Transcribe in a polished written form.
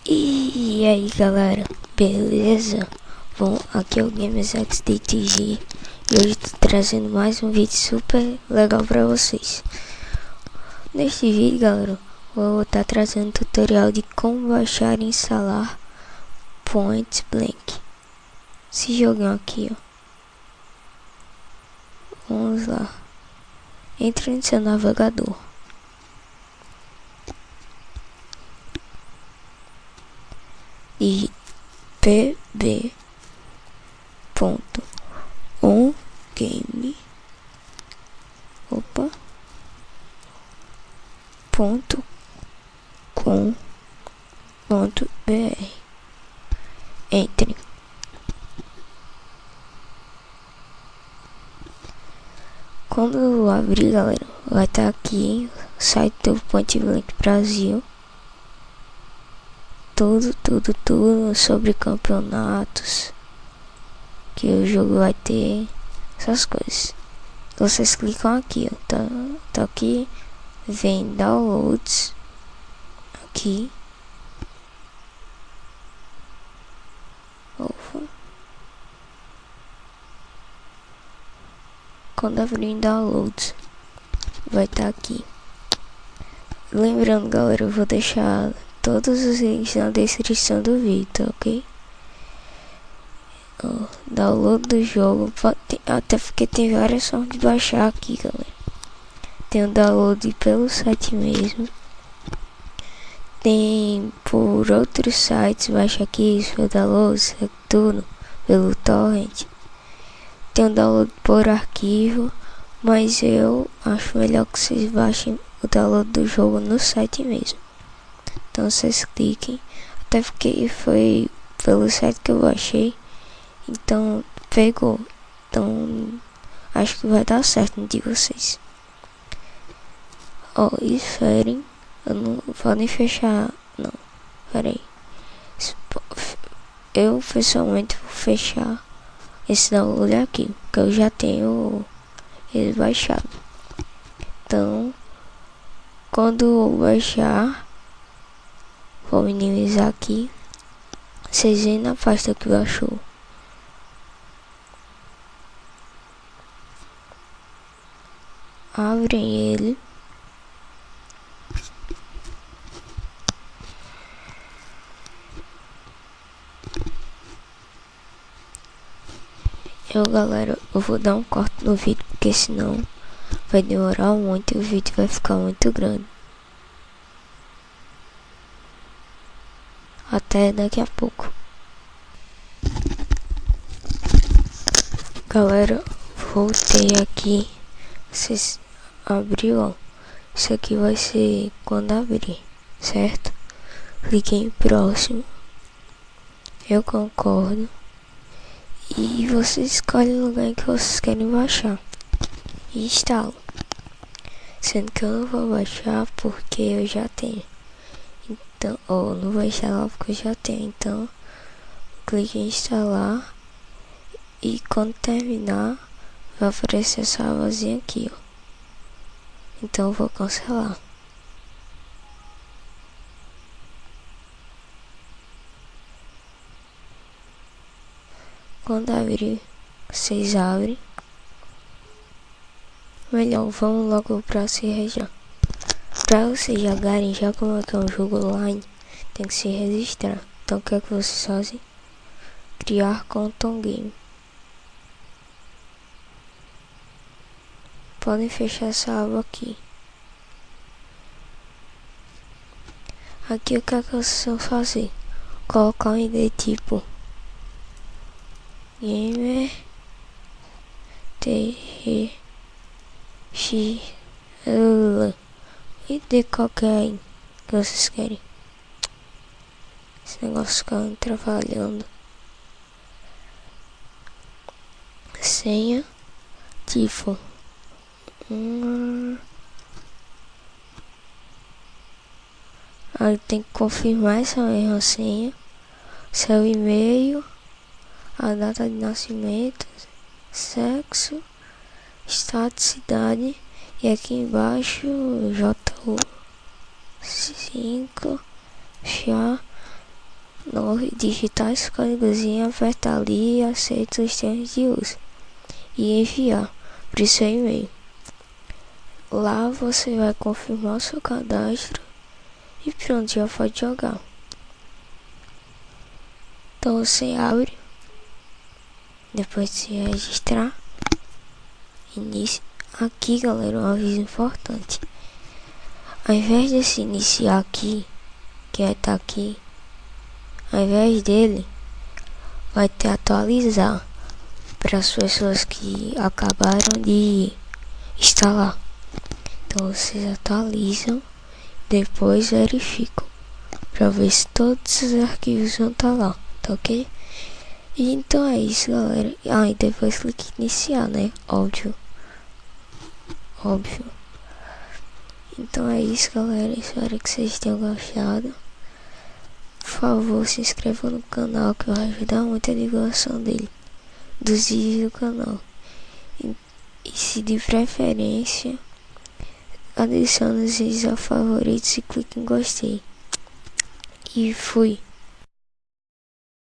E aí galera, beleza? Bom, aqui é o GamesX DTG e hoje tô trazendo mais um vídeo super legal pra vocês. Neste vídeo galera, vou estar trazendo um tutorial de como baixar e instalar Point Blank. Esse joguinho aqui, ó. Vamos lá. Entre no seu navegador. E pb.ongame .com.br. Entre. Quando eu abrir, galera, vai estar aqui o site do Point Blank Brasil. Tudo sobre campeonatos que o jogo vai ter, essas coisas. Vocês clicam aqui, ó, tá aqui, vem downloads aqui. Opa. Quando abrir em downloads, vai estar aqui. Lembrando, galera, eu vou deixar todos os links na descrição do vídeo, tá ok? Download do jogo, até porque tem várias formas de baixar aqui, galera. Tem o download pelo site mesmo, tem por outros sites, baixa aqui, isso é download, isso é tudo pelo torrent. Tem o download por arquivo, mas eu acho melhor que vocês baixem o download do jogo no site mesmo. Então vocês cliquem, até porque foi pelo site que eu baixei, então pegou, então acho que vai dar certo de vocês. Ó, esperem, eu não podem fechar, não, peraí, eu pessoalmente vou fechar esse download aqui, porque eu já tenho ele baixado. Então quando eu baixar, vou minimizar aqui. Vocês veem na pasta que baixou. Abrem ele. Galera, eu vou dar um corte no vídeo, porque senão vai demorar muito e o vídeo vai ficar muito grande. Até daqui a pouco. Galera, voltei aqui. Vocês abriu, ó. Isso aqui vai ser quando abrir, certo? Clique em próximo. Eu concordo. E você escolhe o lugar em que vocês querem baixar e instala. Sendo que eu não vou baixar porque eu já tenho. Então, ou não vou instalar porque eu já tenho. Então, clique em instalar. E quando terminar, vai aparecer essa vazinha aqui, ó. Então eu vou cancelar. Quando abrir, vocês abrem. Melhor, vamos logo pra se registrar. Pra vocês jogarem, já como é que é um jogo online, tem que se registrar. Então o que é que vocês fazem? Criar conta game. Podem fechar essa aba aqui. Aqui o que é que vocês vão fazer? Colocar um ID tipo Gamer TX ID qualquer aí que vocês querem. Esse negócio fica trabalhando. Senha tipo aí tem que confirmar essa mesma senha, seu e-mail, a data de nascimento, sexo, estado, cidade, e aqui embaixo J5 chá digitar esse códigozinho, apertar ali e aceita os termos de uso e enviar para o seu e-mail. Lá você vai confirmar o seu cadastro e pronto, já pode jogar. Então você abre, depois de se registrar, inicia. Aqui, galera, um aviso importante. Ao invés de se iniciar aqui, que vai estar aqui, ao invés dele, vai ter atualizar para as pessoas que acabaram de instalar. Então vocês atualizam, depois verificam para ver se todos os arquivos vão estar lá, tá ok? E então é isso, galera. E depois clique em iniciar, né? Óbvio. Então é isso, galera. Espero que vocês tenham gostado. Por favor, se inscreva no canal, que vai ajudar muito a divulgação dos vídeos do canal. E se de preferência, adicione os vídeos a favoritos e clique em gostei. E fui.